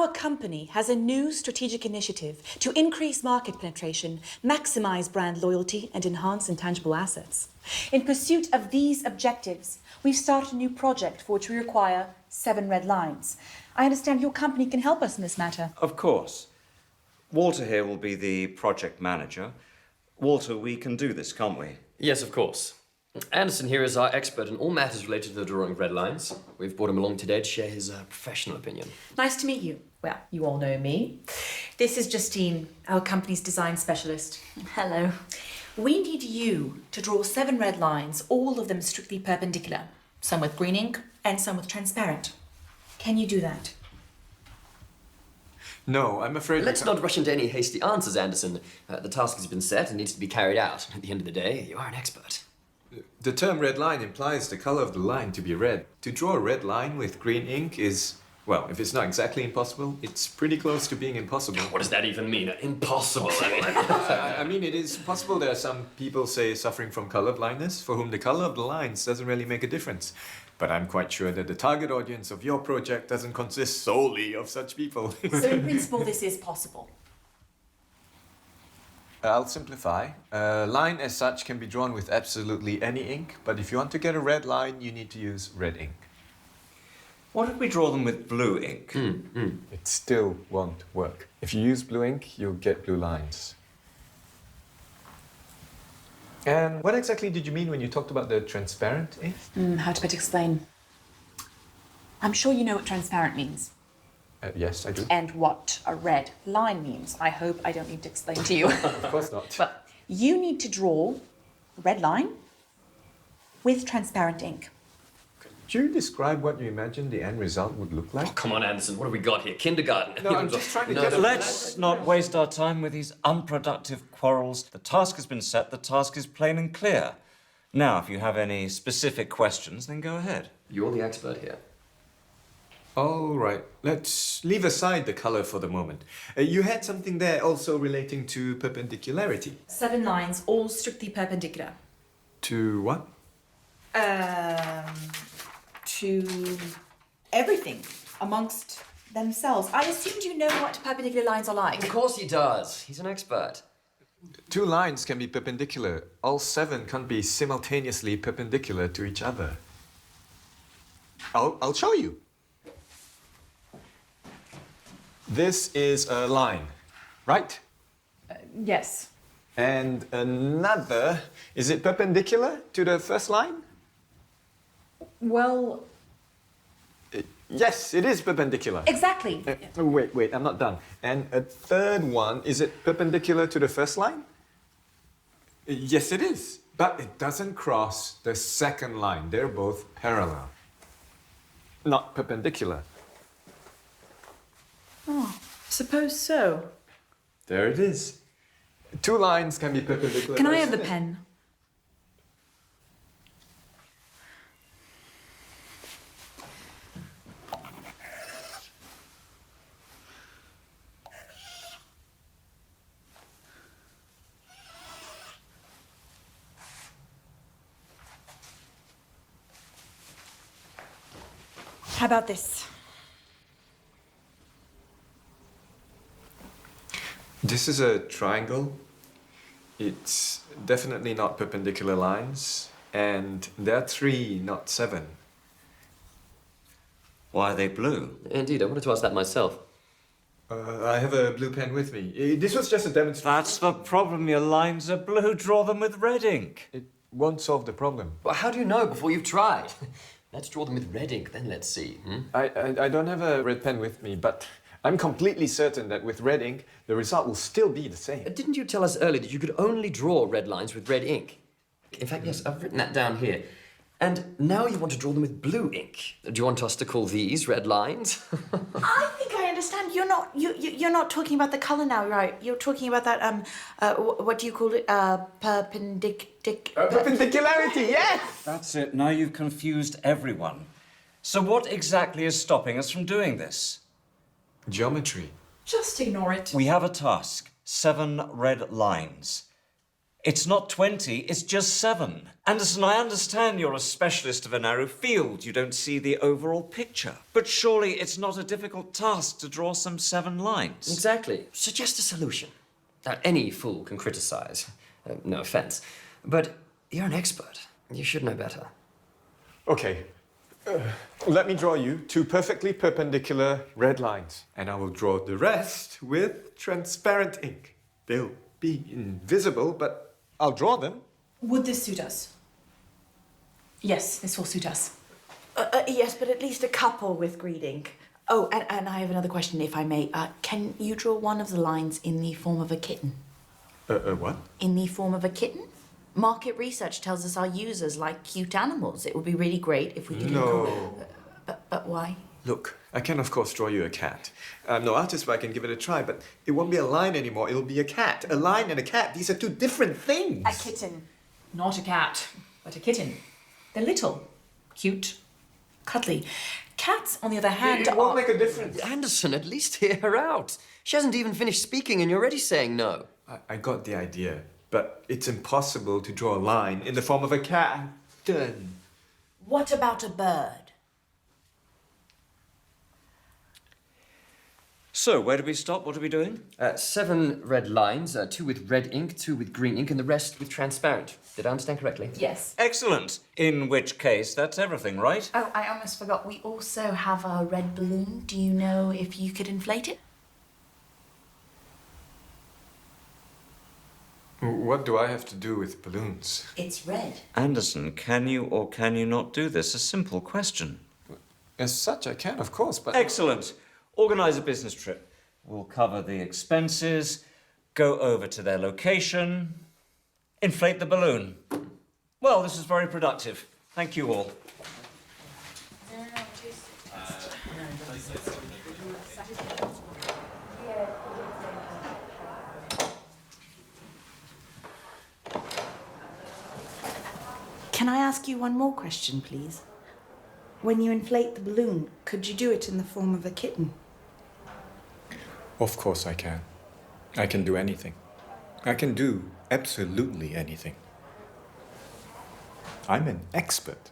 Our company has a new strategic initiative to increase market penetration, maximize brand loyalty, and enhance intangible assets. In pursuit of these objectives, we've started a new project for which we require 7 red lines. I understand your company can help us in this matter. Of course. Walter here will be the project manager. Walter, we can do this, can't we? Yes, of course. Anderson here is our expert in all matters related to the drawing of red lines. We've brought him along today to share his professional opinion. Nice to meet you. Well, you all know me. This is Justine, our company's design specialist. Hello. We need you to draw 7 red lines, all of them strictly perpendicular, some with green ink and some with transparent. Can you do that? No, I'm afraid... Let's not rush into any hasty answers, Anderson. The task has been set and needs to be carried out. At the end of the day, you are an expert. The term red line implies the color of the line to be red. To draw a red line with green ink is, well, if it's not exactly impossible, it's pretty close to being impossible. What does that even mean? Impossible, I mean, it is possible. There are some people, say, suffering from color blindness, for whom the color of the lines doesn't really make a difference. But I'm quite sure that the target audience of your project doesn't consist solely of such people. So in principle, this is possible. I'll simplify. A line as such can be drawn with absolutely any ink, but if you want to get a red line, you need to use red ink. What if we draw them with blue ink? It still won't work. If you use blue ink, you'll get blue lines. And what exactly did you mean when you talked about the transparent ink? How to better explain? I'm sure you know what transparent means. Yes, I do. And what a red line means. I hope I don't need to explain to you. Of course not. Well, you need to draw a red line with transparent ink. Could you describe what you imagine the end result would look like? Oh, come on, Anderson. What have we got here? Kindergarten? No, I'm just trying to get a... Let's not waste our time with these unproductive quarrels. The task has been set, the task is plain and clear. Now, if you have any specific questions, then go ahead. You're the expert here. All right, let's leave aside the color for the moment. You had something there also relating to perpendicularity. 7 lines, all strictly perpendicular. To what? To everything amongst themselves. I assumed you know what perpendicular lines are like. Of course he does. He's an expert. 2 lines can be perpendicular. All 7 can't be simultaneously perpendicular to each other. I'll show you. This is a line, right? Yes. And another, is it perpendicular to the first line? Well, Yes, it is perpendicular. exactly. Wait, I'm not done. And a third one, is it perpendicular to the first line? Yes, it is. But it doesn't cross the second line. They're both parallel, not perpendicular. Oh, suppose so. There it is. 2 lines can be perpendicular. Can I have the pen? How about this? This is a triangle. It's definitely not perpendicular lines. And there are 3, not 7. Why are they blue? Indeed, I wanted to ask that myself. I have a blue pen with me. This was just a demonstration. That's the problem, your lines are blue. Draw them with red ink. It won't solve the problem. Well, how do you know before you've tried? Let's draw them with red ink, then let's see. I don't have a red pen with me, but I'm completely certain that with red ink, the result will still be the same. Didn't you tell us earlier that you could only draw red lines with red ink? In fact, yes, I've written that down here. And now you want to draw them with blue ink. Do you want us to call these red lines? I think I understand. You're not talking about the color now, right? You're talking about that what do you call it? Perpendicularity, yes! That's it. Now you've confused everyone. So what exactly is stopping us from doing this? Geometry. Just ignore it. We have a task. 7 red lines. It's not 20, it's just 7. Anderson, I understand you're a specialist of a narrow field. You don't see the overall picture. But surely it's not a difficult task to draw some 7 lines. Exactly. Suggest a solution. Now, any fool can criticize. No offense. But you're an expert. You should know better. Okay. Let me draw you 2 perfectly perpendicular red lines. And I will draw the rest with transparent ink. They'll be invisible, but I'll draw them. Would this suit us? Yes, this will suit us. Yes, but at least a couple with green ink. Oh, and I have another question, if I may. Can you draw one of the lines in the form of a kitten? What? In the form of a kitten? Market research tells us our users like cute animals. It would be really great if we could... No. But why? Look, I can of course draw you a cat. I'm no artist, but I can give it a try, but it won't be a line anymore, it'll be a cat. A line and a cat, these are 2 different things. A kitten. Not a cat, but a kitten. They're little, cute, cuddly. Cats, on the other hand, It won't make a difference. Anderson, at least hear her out. She hasn't even finished speaking and you're already saying no. I got the idea, but it's impossible to draw a line in the form of a cat. Done. What about a bird? So, where do we stop? What are we doing? 7 red lines, 2 with red ink, 2 with green ink, and the rest with transparent. Did I understand correctly? Yes. Excellent. In which case, that's everything, right? Oh, I almost forgot. We also have a red balloon. Do you know if you could inflate it? What do I have to do with balloons? It's red. Anderson, can you or can you not do this? A simple question. As such, I can, of course, but... Excellent. Organise a business trip. We'll cover the expenses, go over to their location, inflate the balloon. Well, this is very productive. Thank you all. Can I ask you one more question, please? When you inflate the balloon, could you do it in the form of a kitten? Of course I can. I can do anything. I can do absolutely anything. I'm an expert.